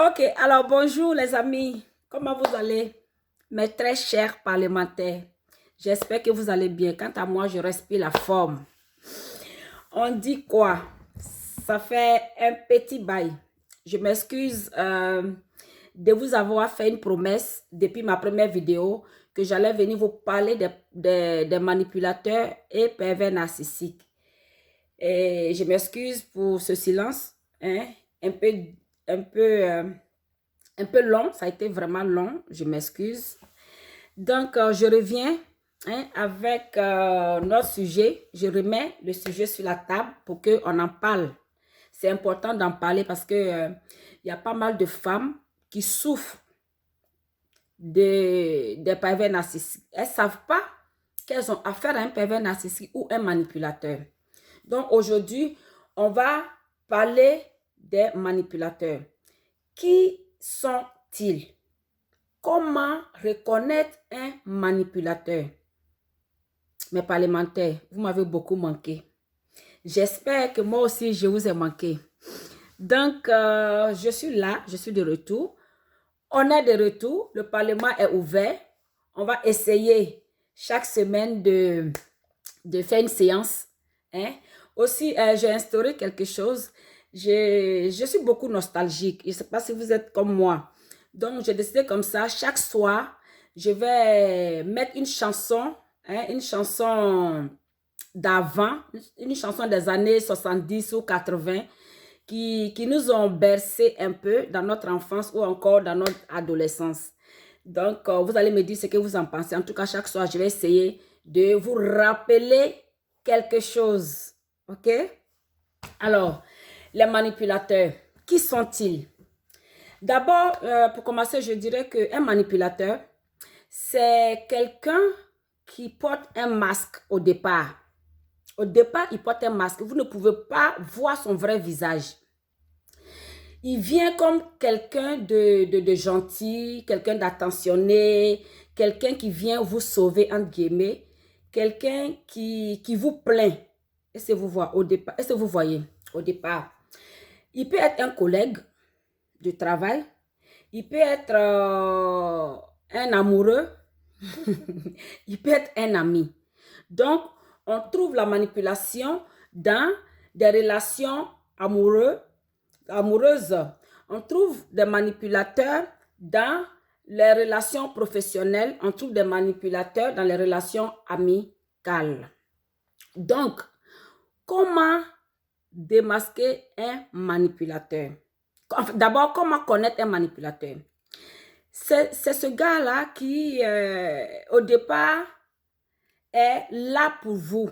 Ok, alors bonjour les amis, comment vous allez? Mes très chers parlementaires, j'espère que vous allez bien. Quant à moi, je respire la forme. On dit quoi? Ça fait un petit bail. Je m'excuse de vous avoir fait une promesse depuis ma première vidéo que j'allais venir vous parler des manipulateurs et pervers narcissiques. Et je m'excuse pour ce silence, hein, un peu, un peu, euh, un peu long. Ça a été vraiment long, je m'excuse. Donc, je reviens avec notre sujet. Je remets le sujet sur la table pour qu'on en parle. C'est important d'en parler parce que y a pas mal de femmes qui souffrent des pervers narcissiques. Elles ne savent pas qu'elles ont affaire à un pervers narcissique ou un manipulateur. Donc, aujourd'hui, on va parler des manipulateurs. Qui sont-ils? Comment reconnaître un manipulateur? Mes parlementaires, vous m'avez beaucoup manqué. J'espère que moi aussi, je vous ai manqué. Donc, je suis là, je suis de retour. On est de retour, le Parlement est ouvert. On va essayer chaque semaine de faire une séance. Hein? Aussi, j'ai instauré quelque chose. Je suis beaucoup nostalgique. Je ne sais pas si vous êtes comme moi. Donc, j'ai décidé comme ça, chaque soir, je vais mettre une chanson d'avant, une chanson des années 70 ou 80 qui nous ont bercé un peu dans notre enfance ou encore dans notre adolescence. Donc, vous allez me dire ce que vous en pensez. En tout cas, chaque soir, je vais essayer de vous rappeler quelque chose. OK? Alors, les manipulateurs, qui sont-ils? D'abord, pour commencer, je dirais qu'un manipulateur, c'est quelqu'un qui porte un masque au départ. Au départ, il porte un masque. Vous ne pouvez pas voir son vrai visage. Il vient comme quelqu'un de gentil, quelqu'un d'attentionné, quelqu'un qui vient vous sauver, entre guillemets, quelqu'un qui vous plaint. Est-ce que vous voyez au départ? Est-ce que vous voyez au départ? Il peut être un collègue de travail, il peut être un amoureux, il peut être un ami. Donc, on trouve la manipulation dans des relations amoureuses. On trouve des manipulateurs dans les relations professionnelles. On trouve des manipulateurs dans les relations amicales. Donc, comment démasquer un manipulateur? D'abord, comment connaître un manipulateur? C'est ce gars-là qui, au départ, est là pour vous.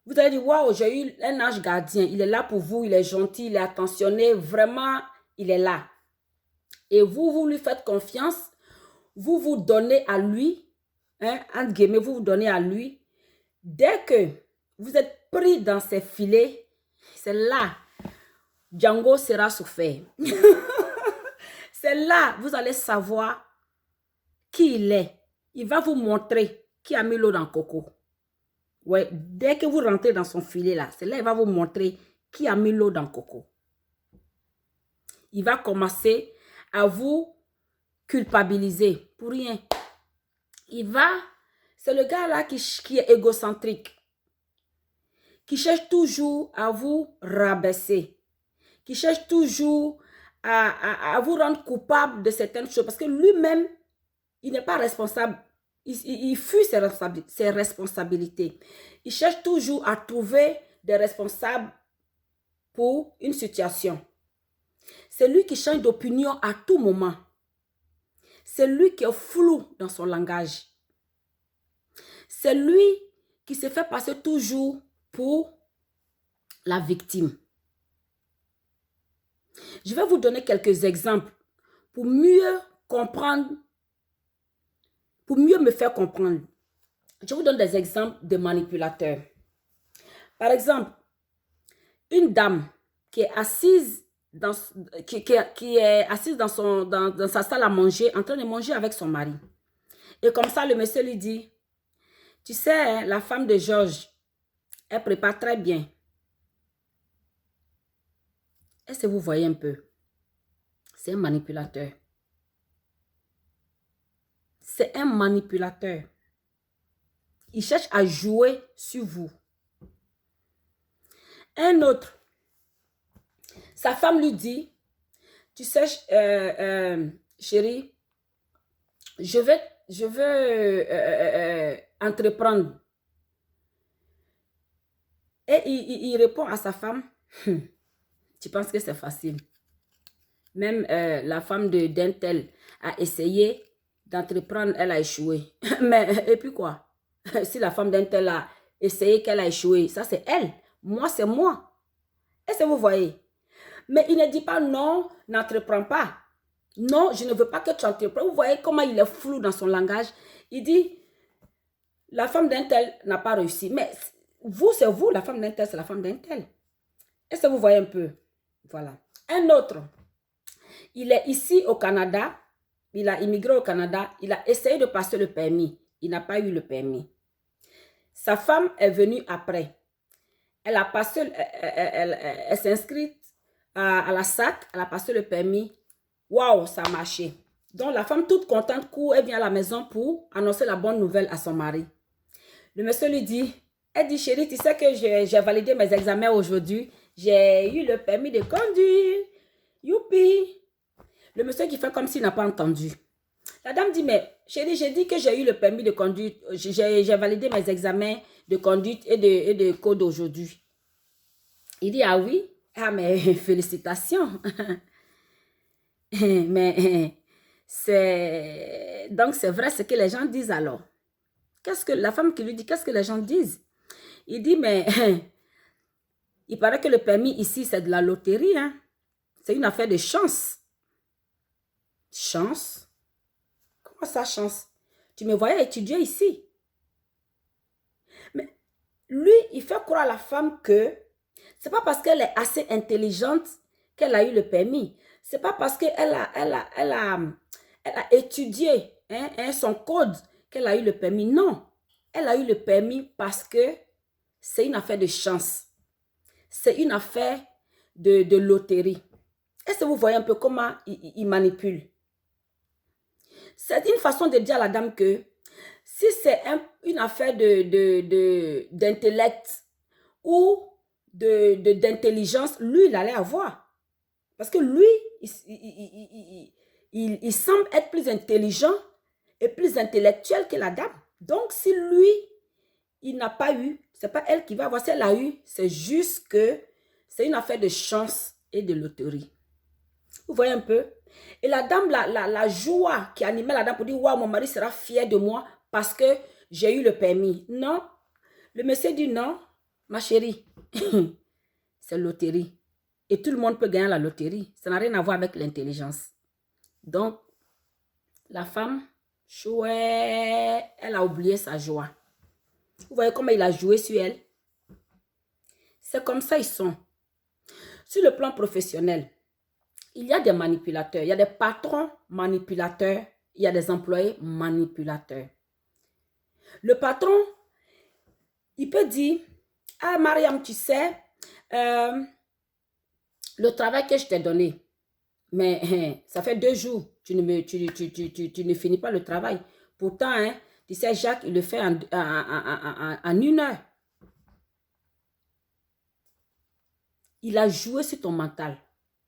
Vous allez dire, waouh, j'ai eu un ange gardien. Il est là pour vous, il est gentil, il est attentionné. Vraiment, il est là. Et vous lui faites confiance. Vous vous donnez à lui. Entre guillemets, vous vous donnez à lui. Dès que vous êtes pris dans ses filets, c'est là, Django sera souffert. C'est là, vous allez savoir qui il est. Il va vous montrer qui a mis l'eau dans le coco. Ouais, dès que vous rentrez dans son filet là, c'est là il va vous montrer qui a mis l'eau dans le coco. Il va commencer à vous culpabiliser pour rien. C'est le gars là qui est égocentrique, qui cherche toujours à vous rabaisser, qui cherche toujours à vous rendre coupable de certaines choses parce que lui-même, il n'est pas responsable. Il fuit ses responsabilités. Il cherche toujours à trouver des responsables pour une situation. C'est lui qui change d'opinion à tout moment. C'est lui qui est flou dans son langage. C'est lui qui se fait passer toujours pour la victime. Je vais vous donner quelques exemples pour mieux comprendre, pour mieux me faire comprendre. Je vous donne des exemples de manipulateurs. Par exemple, une dame qui est assise dans sa salle à manger, en train de manger avec son mari. Et comme ça, le monsieur lui dit, tu sais, la femme de Georges, elle prépare très bien. Est-ce que vous voyez un peu? C'est un manipulateur. C'est un manipulateur. Il cherche à jouer sur vous. Un autre, sa femme lui dit, tu sais, chérie, je veux entreprendre. Et il répond à sa femme, tu penses que c'est facile. Même la femme d'un tel a essayé d'entreprendre, elle a échoué. Mais, et puis quoi? Si la femme d'un tel a essayé, qu'elle a échoué, ça c'est elle. Moi, c'est moi. Est-ce que vous voyez? Mais il ne dit pas non, n'entreprends pas. Non, je ne veux pas que tu entreprennes. Vous voyez comment il est flou dans son langage. Il dit, la femme d'un tel n'a pas réussi. Mais vous, c'est vous, la femme d'un tel, c'est la femme d'un tel. Est-ce que vous voyez un peu? Voilà. Un autre, il est ici au Canada. Il a immigré au Canada. Il a essayé de passer le permis. Il n'a pas eu le permis. Sa femme est venue après. Elle a passé, elle s'est inscrite à la SAC. Elle a passé le permis. Waouh, ça a marché. Donc, la femme toute contente court, elle vient à la maison pour annoncer la bonne nouvelle à son mari. Le monsieur lui dit, elle dit, chérie, tu sais que j'ai validé mes examens aujourd'hui. J'ai eu le permis de conduire. Youpi. Le monsieur qui fait comme s'il n'a pas entendu. La dame dit, mais chérie, j'ai dit que j'ai eu le permis de conduite. J'ai validé mes examens de conduite et de code aujourd'hui. Il dit, ah oui? Ah, mais félicitations. Mais donc c'est vrai ce que les gens disent alors. Qu'est-ce que la femme qui lui dit, qu'est-ce que les gens disent? Il dit, mais il paraît que le permis ici, c'est de la loterie. Hein? C'est une affaire de chance. Chance? Comment ça, chance? Tu me voyais étudier ici. Mais lui, il fait croire à la femme que c'est pas parce qu'elle est assez intelligente qu'elle a eu le permis. C'est pas parce qu'elle a étudié son code qu'elle a eu le permis. Non, elle a eu le permis parce que c'est une affaire de chance. C'est une affaire de loterie. Est-ce que vous voyez un peu comment il manipule? C'est une façon de dire à la dame que si c'est une affaire d'intellect ou d'intelligence, lui, il allait avoir. Parce que lui, il semble être plus intelligent et plus intellectuel que la dame. Donc, si lui, il n'a pas eu, ce n'est pas elle qui va avoir. Si elle a eu, c'est juste que c'est une affaire de chance et de loterie. Vous voyez un peu? Et la dame, la joie qui animait la dame pour dire, waouh, mon mari sera fier de moi parce que j'ai eu le permis. Non. Le monsieur dit non, ma chérie, c'est loterie. Et tout le monde peut gagner la loterie. Ça n'a rien à voir avec l'intelligence. Donc, la femme, chouette, elle a oublié sa joie. Vous voyez comment il a joué sur elle? C'est comme ça ils sont. Sur le plan professionnel, il y a des manipulateurs, il y a des patrons manipulateurs, il y a des employés manipulateurs. Le patron, il peut dire, ah Mariam, tu sais, le travail que je t'ai donné, mais ça fait 2 jours, tu ne finis pas le travail. Pourtant, hein, tu sais, Jacques, il le fait en 1 heure. Il a joué sur ton mental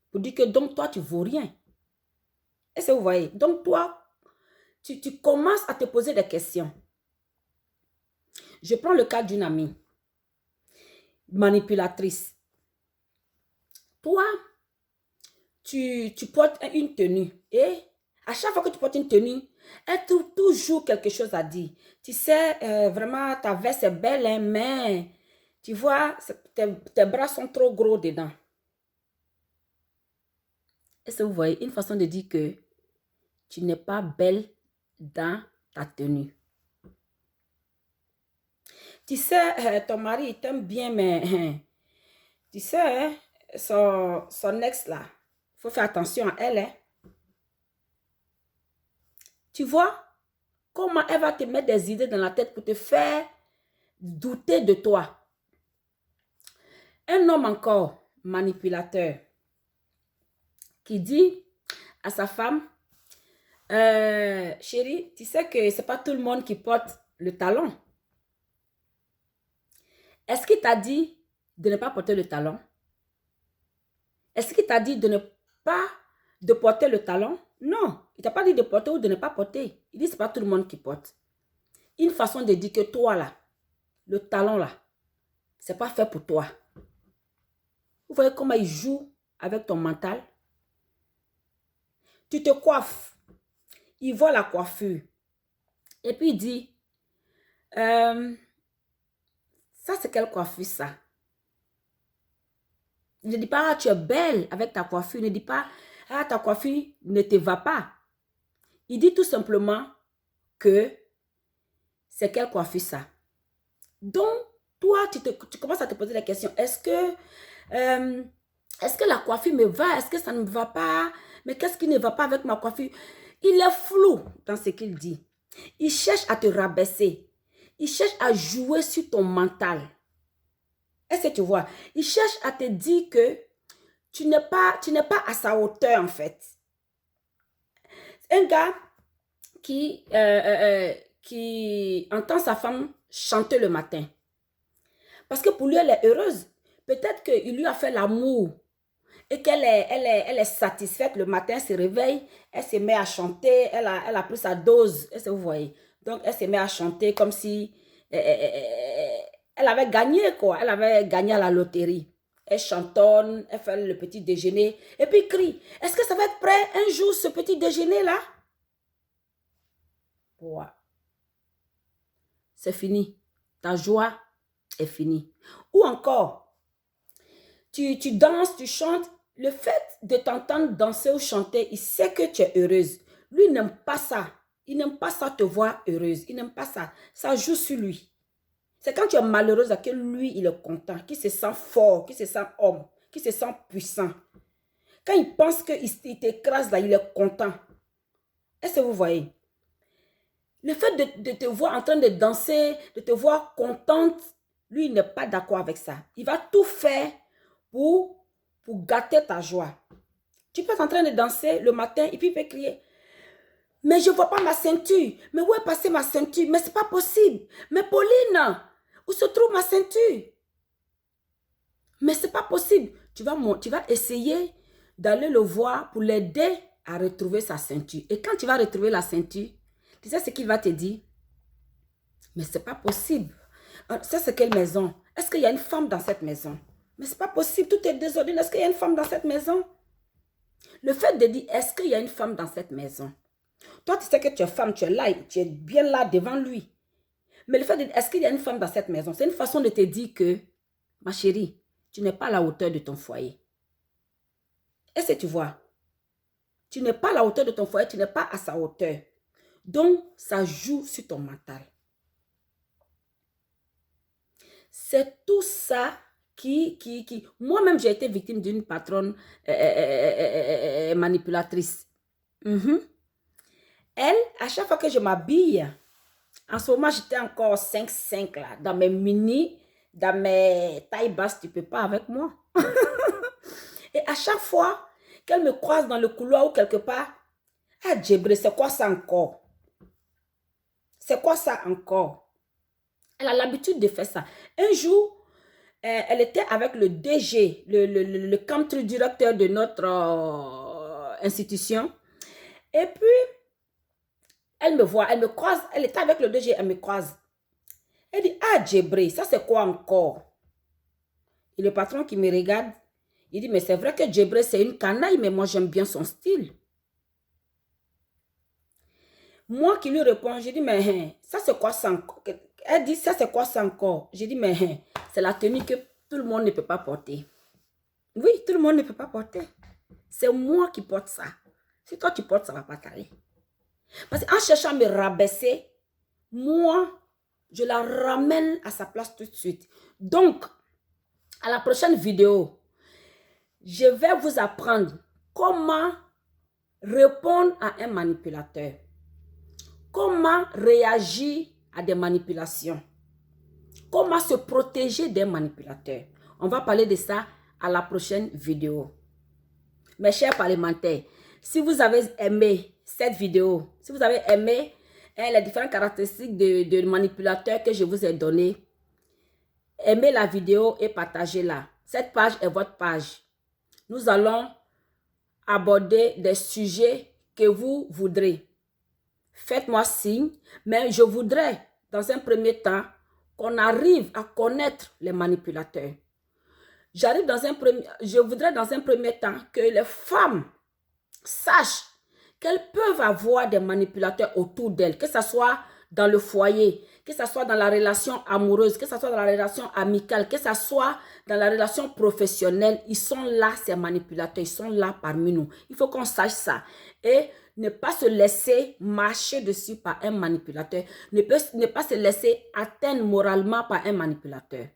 pour dire que donc toi, tu ne vaux rien. Est-ce que vous voyez? Donc toi, tu commences à te poser des questions. Je prends le cas d'une amie manipulatrice. Toi, tu portes une tenue et à chaque fois que tu portes une tenue, elle trouve toujours quelque chose à dire. Tu sais, vraiment, ta veste est belle, hein, mais tu vois, tes bras sont trop gros dedans. Est-ce que vous voyez une façon de dire que tu n'es pas belle dans ta tenue? Tu sais, ton mari t'aime bien, mais tu sais, son ex là, il faut faire attention à elle. Hein? Tu vois comment elle va te mettre des idées dans la tête pour te faire douter de toi. Un homme encore manipulateur qui dit, à sa femme, chérie, tu sais que c'est pas tout le monde qui porte le talon. Est-ce qu'il t'a dit de ne pas porter le talon? Est-ce qu'il t'a dit de ne pas de porter le talon? Non, il t'a pas dit de porter ou de ne pas porter. Il dit c'est pas tout le monde qui porte. Une façon de dire que toi là, le talon là, c'est pas fait pour toi. Vous voyez comment il joue avec ton mental? Tu te coiffes. Il voit la coiffure. Et puis il dit, ça c'est quelle coiffure ça? Il ne dit pas, ah, tu es belle avec ta coiffure. Il ne dit pas, ah, ta coiffure ne te va pas. Il dit tout simplement que c'est quelle coiffure ça? Donc, toi, tu commences à te poser la question, est-ce que la coiffure me va? Est-ce que ça ne me va pas? Mais qu'est-ce qui ne va pas avec ma coiffure? Il est flou dans ce qu'il dit. Il cherche à te rabaisser. Il cherche à jouer sur ton mental. Est-ce que tu vois? Il cherche à te dire que tu n'es pas à sa hauteur en fait. Un gars qui entend sa femme chanter le matin. Parce que pour lui, elle est heureuse. Peut-être qu'il lui a fait l'amour et qu'elle est satisfaite. Le matin, elle se réveille, elle se met à chanter, elle a pris sa dose. Est-ce que vous voyez? Donc, elle se met à chanter comme si elle avait gagné, quoi. Elle avait gagné à la loterie. Elle chantonne, elle fait le petit déjeuner et puis crie. Est-ce que ça va être prêt un jour, ce petit déjeuner-là? Ouais. C'est fini. Ta joie est finie. Ou encore, tu danses, tu chantes. Le fait de t'entendre danser ou chanter, il sait que tu es heureuse. Lui, il n'aime pas ça. Il n'aime pas ça te voir heureuse. Il n'aime pas ça. Ça joue sur lui. C'est quand tu es malheureuse que lui, il est content, qu'il se sent fort, qu'il se sent homme, qu'il se sent puissant. Quand il pense qu'il t'écrase là, il est content. Est-ce que vous voyez? Le fait de te voir en train de danser, de te voir contente, lui, il n'est pas d'accord avec ça. Il va tout faire pour gâter ta joie. Tu peux être en train de danser le matin et puis il peut crier. Mais je ne vois pas ma ceinture. Mais où est passée ma ceinture? Mais ce n'est pas possible. Mais Pauline, où se trouve ma ceinture? Mais ce n'est pas possible. Tu vas essayer d'aller le voir pour l'aider à retrouver sa ceinture. Et quand tu vas retrouver la ceinture, tu sais ce qu'il va te dire? Mais ce n'est pas possible. Ça, c'est quelle maison? Est-ce qu'il y a une femme dans cette maison? Mais ce n'est pas possible. Tout est désordonné. Est-ce qu'il y a une femme dans cette maison? Le fait de dire, est-ce qu'il y a une femme dans cette maison? Toi, tu sais que tu es femme, tu es là, tu es bien là devant lui. Mais le fait de dire, est-ce qu'il y a une femme dans cette maison? C'est une façon de te dire que, ma chérie, tu n'es pas à la hauteur de ton foyer. Est-ce que tu vois? Tu n'es pas à la hauteur de ton foyer, tu n'es pas à sa hauteur. Donc, ça joue sur ton mental. C'est tout ça moi-même, j'ai été victime d'une patronne manipulatrice. Elle, à chaque fois que je m'habille, en ce moment, j'étais encore 5'5" là, dans mes mini, dans mes tailles basses, tu ne peux pas avec moi. Et à chaque fois qu'elle me croise dans le couloir ou quelque part, ah, Djebré, c'est quoi ça encore? C'est quoi ça encore? Elle a l'habitude de faire ça. Un jour, elle était avec le DG, le country directeur de notre institution. Et puis, elle me voit, elle me croise. Elle était avec le DG, elle me croise. Elle dit, ah, Djebré, ça c'est quoi encore? Et le patron qui me regarde, il dit, mais c'est vrai que Djebré, c'est une canaille, mais moi, j'aime bien son style. Moi qui lui réponds, je dis, mais ça c'est quoi ça encore? Elle dit, ça c'est quoi ça encore? Je dis, mais c'est la tenue que tout le monde ne peut pas porter. Oui, tout le monde ne peut pas porter. C'est moi qui porte ça. Si toi tu portes, ça ne va pas t'aller. Parce qu'en cherchant à me rabaisser, moi, je la ramène à sa place tout de suite. Donc, à la prochaine vidéo, je vais vous apprendre comment répondre à un manipulateur. Comment réagir à des manipulations. Comment se protéger des manipulateurs. On va parler de ça à la prochaine vidéo. Mes chers parlementaires, Si vous avez aimé cette vidéo, si vous avez aimé les différentes caractéristiques de manipulateur que je vous ai donné, aimez la vidéo et partagez-la. Cette page est votre page. Nous allons aborder des sujets que vous voudrez. Faites-moi signe, mais je voudrais, dans un premier temps, qu'on arrive à connaître les manipulateurs. Je voudrais dans un premier temps que les femmes sachent qu'elles peuvent avoir des manipulateurs autour d'elles, que ce soit dans le foyer, que ce soit dans la relation amoureuse, que ce soit dans la relation amicale, que ce soit dans la relation professionnelle. Ils sont là, ces manipulateurs, ils sont là parmi nous. Il faut qu'on sache ça. Et ne pas se laisser marcher dessus par un manipulateur. Ne pas se laisser atteindre moralement par un manipulateur.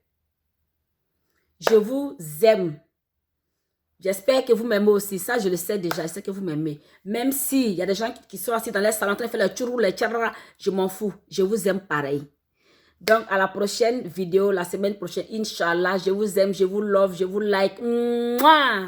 Je vous aime. J'espère que vous m'aimez aussi. Ça, je le sais déjà. Je sais que vous m'aimez. Même s'il y a des gens qui sont assis dans les salons en train de faire les tchourou, les tcharara, je m'en fous. Je vous aime pareil. Donc, à la prochaine vidéo, la semaine prochaine, Inch'Allah, je vous aime, je vous love, je vous like. Mouah!